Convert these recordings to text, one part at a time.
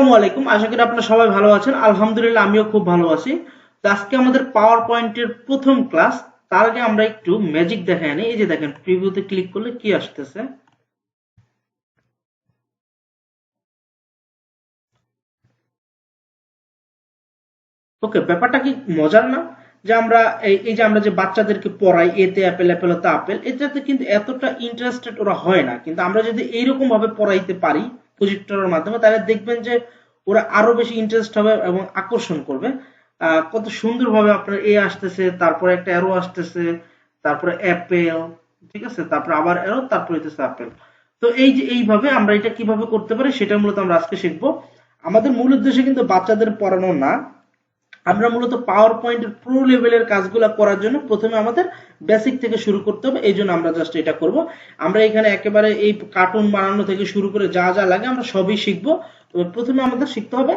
আসসালামু আলাইকুম। আশা করি আপনারা সবাই ভালো আছেন। আলহামদুলিল্লাহ আমিও খুব ভালো আছি। তো আজকে আমাদের পাওয়ার পয়েন্টের প্রথম ক্লাস। তার আগে আমরা একটু ম্যাজিক দেখাই আনি। এই যে দেখেন, প্রিভিউতে ক্লিক করলে কি আসতেছে। ওকে, ব্যাপারটা কি মজার না? যে আমরা এই যে আমরা যে বাচ্চাদেরকে পড়াই, এতে অ্যাপেল অ্যাপেল তো আপেল, এটাতে কিন্তু এতটা ইন্টারেস্টেড ওরা হয় না। কিন্তু আমরা যদি এইরকম ভাবে পড়াইতে পারি প্রজেক্টরের মাধ্যমে, তাহলে দেখবেন যে ওরা আরো বেশি ইন্টারেস্ট হবে এবং আকর্ষণ করবে। কত সুন্দরভাবে আপনার এ আসতেছে, তারপরে একটা অ্যারো আসতেছে, তারপরে অ্যাপেল, ঠিক আছে, তারপরে আবার অ্যারো, তারপরে হইতেছে আপেল। তো এই যে এইভাবে আমরা এটা কিভাবে করতে পারি সেটা মূলত আমরা আজকে শিখবো। আমাদের মূল উদ্দেশ্য কিন্তু বাচ্চাদের পড়ানো না, আমরা মূলত পাওয়ার পয়েন্টের প্রো লেভেলের কাজগুলো করার জন্য প্রথমে আমাদের বেসিক থেকে শুরু করতে হবে। এই জন্য আমরা জাস্ট এটা করব। আমরা এখানে একেবারে এই কার্টুন বানানো থেকে শুরু করে যা যা লাগে আমরা সবই শিখবো। তবে প্রথমে আমাদের শিখতে হবে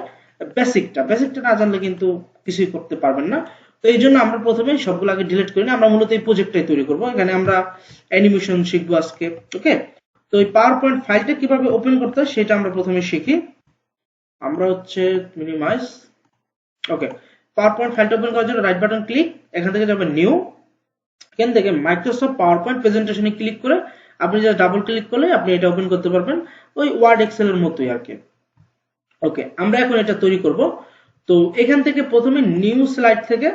বেসিকটা না জানলে কিন্তু কিছুই করতে পারবেন না। তো এই জন্য আমরা প্রথমে সবগুলো আগে ডিলিট করি না, আমরা মূলত এই প্রজেক্টটাই তৈরি করব। এখানে আমরা অ্যানিমেশন শিখবো আজকে। ওকে, তো এই পাওয়ার পয়েন্ট ফাইলটা কিভাবে ওপেন করতে হয় সেটা আমরা প্রথমে শিখি। আমরা হচ্ছে মিনিমাইজ। ওকে, পাওয়ার পয়েন্ট ফাইলটা ওপেন করার জন্য রাইট বাটন ক্লিক, এখান থেকে যাবেন নিউ, এখান থেকে মাইক্রোসফট পাওয়ার পয়েন্ট প্রেজেন্টেশনে ক্লিক করে আপনি জাস্ট ডাবল ক্লিক করলে আপনি এটা ওপেন করতে পারবেন, ওই ওয়ার্ড এক্সেল এর মতোই আর কি। ওকে, আমরা এখন এটা তৈরি করব। তো এখান থেকে প্রথমে নিউ স্লাইড থেকে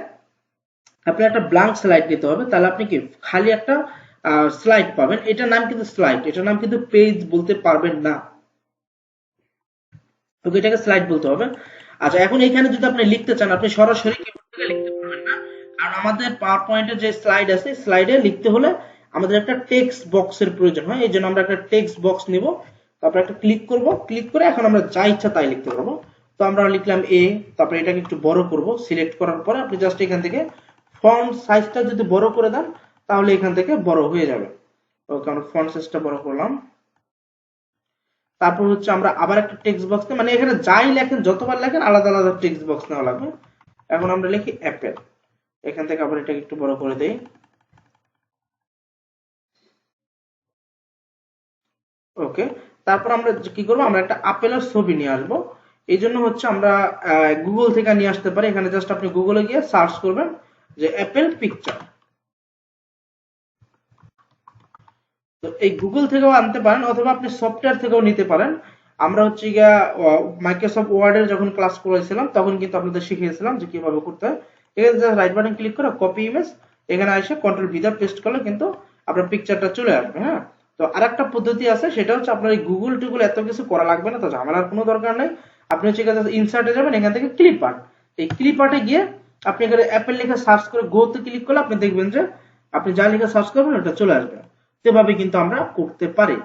আপনি একটা ব্ল্যাঙ্ক স্লাইড নিতে হবে, তাহলে আপনি কি খালি একটা স্লাইড পাবেন। এটার নাম কিন্তু স্লাইড, এটার নাম কিন্তু পেজ বলতে পারবেন না। ওকে, এটাকে স্লাইড বলতে হবে। আচ্ছা, এখন এখানে যদি আপনি লিখতে চান, আপনি সরাসরি কিবোর্ড থেকে লিখতে পারবেন না, কারণ আমাদের পাওয়ার পয়েন্টের যে স্লাইড আছে, স্লাইডে লিখতে হলে আমাদের একটা টেক্সট বক্সের প্রয়োজন হয়। এই জন্য আমরা একটা টেক্সট বক্স নিব, তারপর একটা ক্লিক করব, ক্লিক করে এখন আমরা যা ইচ্ছা তাই লিখতে পারবো। তো আমরা লিখলাম এ, তারপরে এটাকে একটু বড় করব। সিলেক্ট করার পরে আপনি জাস্ট এখান থেকে ফন্ট সাইজটা যদি বড় করে দেন তাহলে এখান থেকে বড় হয়ে যাবে। ওকে, আমরা ফন্ট সাইজটা বড় করলাম। তারপর হচ্ছে আমরা আবার একটা টেক্সট বক্স, মানে এখানে যাই লেখেন, যতবার লেখেন আলাদা আলাদা টেক্সট বক্স নেওয়া লাগবে। এখন আমরা লিখি অ্যাপেল, এখান থেকে আবার এটাকে একটু বড় করে দেই। ওকে, তারপর আমরা কি করব, আমরা একটা আপেলের ছবি নিয়ে আসব। এই জন্য হচ্ছে আমরা গুগল থেকে নিয়ে আসতে পারি। এখানে জাস্ট আপনি গুগলে গিয়ে সার্চ করবেন যে অ্যাপেল পিকচার। তো এই গুগল থেকেও আনতে পারেন অথবা আপনি সফটওয়্যার থেকেও নিতে পারেন। আমরা হচ্ছে গিয়া মাইক্রোসফট ওয়ার্ডের যখন ক্লাস করেছিলাম তখন কিন্তু আপনাদের শিখিয়েছিলাম যে কিভাবে করতে হয়। এখানে জাস্ট রাইট বাটন ক্লিক করে কপি ইমেজ, এখানে এসে কন্ট্রোল ভি দিয়ে পেস্ট করলে কিন্তু আপনার পিকচারটা চলে আসবে। হ্যাঁ, তো আরেকটা পদ্ধতি আছে, সেটা হচ্ছে আপনার এই গুগল টুগল এত কিছু করা লাগবে না, তো ঝামেলার কোনো দরকার নাই। আপনি হচ্ছে ইনসার্টে যাবেন, এখান থেকে ক্লিপ আর্ট, এই ক্লিপ আর্টে গিয়ে আপনি এখানে অ্যাপেল লিখে সার্চ করে গোতে ক্লিক করলে আপনি দেখবেন যে আপনি যা লিখে সার্চ করবেন ওটা চলে আসবে। সেভাবে কিন্তু আমরা করতে পারি।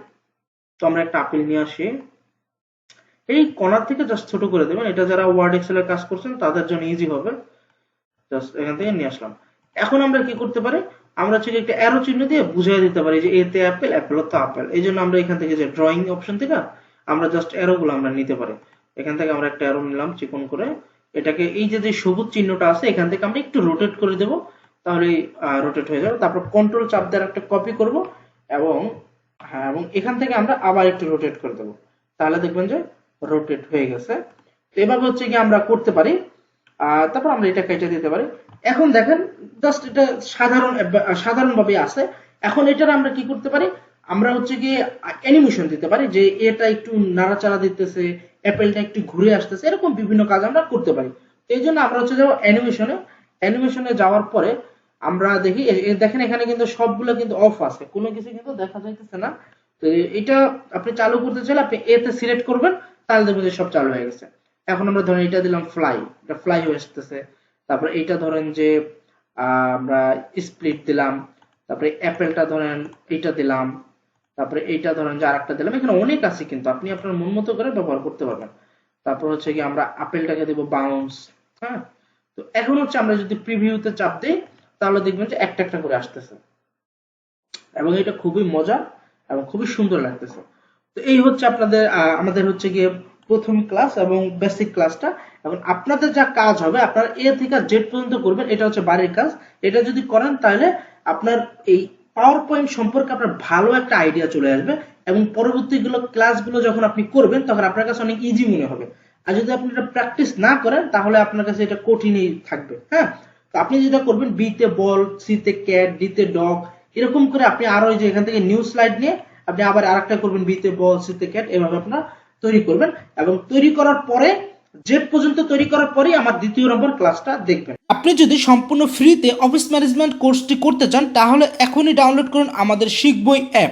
তো আমরা একটা আপেল নিয়ে আসি, এই কর্নার থেকে জাস্ট ছোট করে দেবেন, এটা যারা ওয়ার্ড এক্সেল এর কাজ করছেন তাদের জন্য ইজি হবে। জাস্ট এখান থেকে নিয়ে আসলাম। এখন আমরা কি করতে পারি, আমরা হচ্ছে একটা অ্যারো চিহ্ন দিয়ে বুঝিয়ে দিতে পারি যে এতে অ্যাপেল, অ্যাপেল তো আপেল। এই জন্য আমরা এখান থেকে যে ড্রয়িং অপশন থেকে আমরা জাস্ট অ্যারো গুলো আমরা নিতে পারি। এখান থেকে আমরা একটা অ্যারো নিলাম চিকন করে, এটাকে এই যে যে সবুজ চিহ্নটা আছে এখান থেকে আমরা একটু রোটেট করে দেব, তাহলে রোটেট হয়ে যাবে। তারপর কন্ট্রোল চাপ দিয়ে একটা কপি করব এবং হ্যাঁ, এবং এখান থেকে আমরা আবার একটু রোটেট করে দেব, তাহলে দেখবেন যে রোটেট হয়ে গেছে। তো এভাবে হচ্ছে কি আমরা করতে পারি। তারপর আমরা এটা কেটে দিতে পারি। এখন দেখেন জাস্ট এটা সাধারণভাবে আছে। এখন এটার আমরা কি করতে পারি, আমরা হচ্ছে কি অ্যানিমেশন দিতে পারি, যে এটা একটু নাড়াচাড়া দিতেছে, অ্যাপেলটা একটু ঘুরে আসতেছে, এরকম বিভিন্ন কাজ আমরা করতে পারি। এই জন্য আমরা হচ্ছে যাবো অ্যানিমেশনে। অ্যানিমেশনে যাওয়ার পরে আমরা দেখি, দেখেন এখানে কিন্তু সবগুলো কিন্তু অফ আছে, কোনো কিছু কিন্তু দেখা যাইতেছে না। তো এটা আপনি চালু করতে চাইলে আপনি এতে সিলেক্ট করবেন, তাহলে দেখবেন যে সব চালু হয়ে গেছে। এখন আমরা ধরেন এটা দিলাম ফ্লাই, এটা ফ্লাই হয়ে আসতেছে। তারপরে এইটা ধরেন যে আমরা স্প্লিট দিলাম, তারপরে অ্যাপেলটা ধরেন এইটা দিলাম, তারপরে এইটা ধরেন যে আরেকটা দিলাম। এখানে অনেক আছে, কিন্তু আপনি আপনার মন মতো করে ব্যবহার করতে পারবেন। তারপর হচ্ছে কি আমরা আপেলটাকে দেব বাউন্স। হ্যাঁ, তো এখন হচ্ছে আমরা যদি প্রিভিউতে চাপ দিই তাহলে দেখবেন যে একটা একটা করে আসতেছে এবং এটা খুবই মজা এবং খুবই সুন্দর লাগতেছে। তো এই হচ্ছে আপনাদের আমাদের হচ্ছে গিয়ে প্রথম ক্লাস এবং বেসিক ক্লাসটা। এখন আপনাদের যা কাজ হবে, আপনারা এ থেকে জেড পর্যন্ত করবেন, এটা হচ্ছে বাড়ির কাজ। এটা যদি করেন তাহলে আপনার এই পাওয়ার পয়েন্ট সম্পর্কে আপনার ভালো একটা আইডিয়া চলে আসবে এবং পরবর্তীগুলো ক্লাসগুলো যখন আপনি করবেন তখন আপনার কাছে অনেক ইজি মনে হবে। আর যদি আপনি এটা প্র্যাকটিস না করেন তাহলে আপনার কাছে এটা কঠিনই থাকবে। হ্যাঁ, তো আপনি যেটা করবেন, বি তে বল, সি তে ক্যাট, ডি তে ডগ, এরকম করে আপনি আরো যে এখান থেকে নিউ স্লাইড নিয়ে আপনি আবার আরেকটা করবেন, বি তে বল, সি তে ক্যাট, এভাবে আপনারা তৈরি করবেন। এবং তৈরি করার পরে জেড পর্যন্ত তৈরি করার পরেই আমার দ্বিতীয় নম্বর ক্লাসটা দেখবেন। আপনি যদি সম্পূর্ণ ফ্রিতে অফিস ম্যানেজমেন্ট কোর্সটি করতে চান তাহলে এখনই ডাউনলোড করুন আমাদের শিখবই অ্যাপ।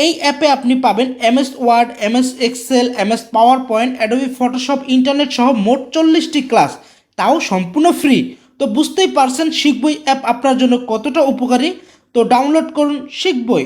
এই অ্যাপে আপনি পাবেন MS Word, MS Excel, MS PowerPoint, Adobe Photoshop, internet সহ মোট 40টি ক্লাস, তাও সম্পূর্ণ ফ্রি। তো বুঝতেই পারছেন শিখবই অ্যাপ আপনার জন্য কতটা উপকারী। তো ডাউনলোড করুন শিখবই।